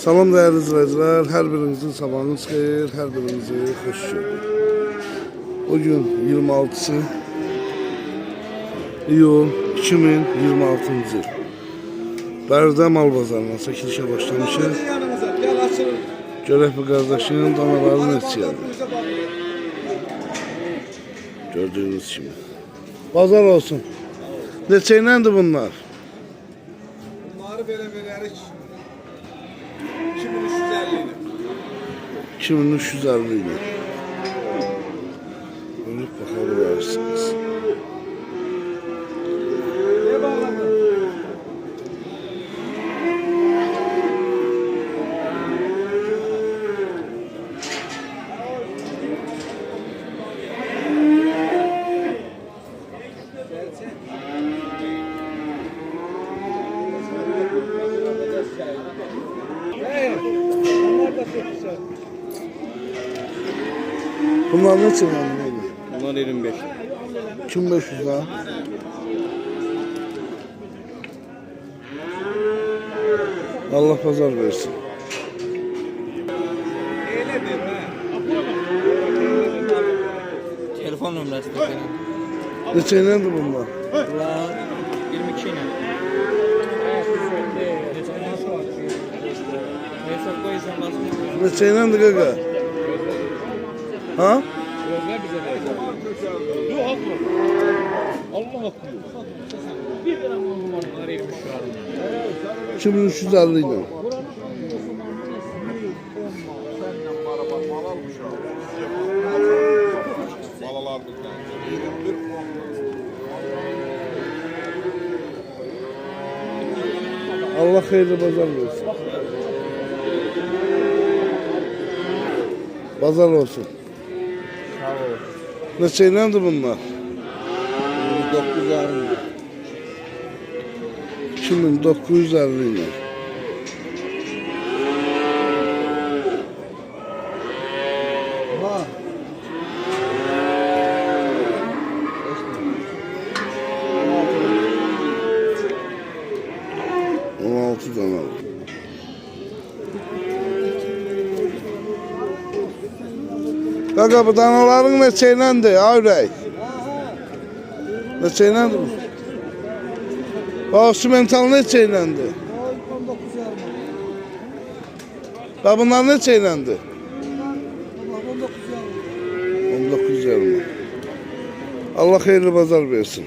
Salam değerli izleyiciler, her birinizin sabahınız xeyir, her birinizi hoş gördük. Bugün 26'sı iyul 2026 yıl. Bərdə mal bazarına çəkilişə başlamışıq. Görək bu qardaşın danaları neçəyədir. Gördüğünüz kimi. Bazar olsun. Neçə iləndir bunlar? Bunları belə verərik 2350 ilə. 2350 ilə. Ölüb baxabilirsiniz. Ne bağladın? Bunlar neçə iləndir? Bunlar 25. 2500 lira. Allah pazar versin. Eyledir ha. Telefon nömrəsi də benim. Neçə iləndir bunlar? Bunlar 22 ilə. Hesab qoysan basın. Neçə iləndir qaqa? Ha? Gözlər bizə verir. Yox, haqlı. Allah haqlı. Bir dənə bunlar 23 lira. 2350 ilə. Malalar bizden. Allah xeyirli bazar versin. Bazar olsun. Sağ ol. Neçə iləndir bunlar? 950. 2950 ilə. Ha. 16 dana. Qaqa bu danaların neçə iləndir? Ayrək. Neçə iləndir bu? Bax, simental neçə iləndir? 19 Bax, bunlar neçə iləndir? 19 yarım. Allah xeyirli bazar versin.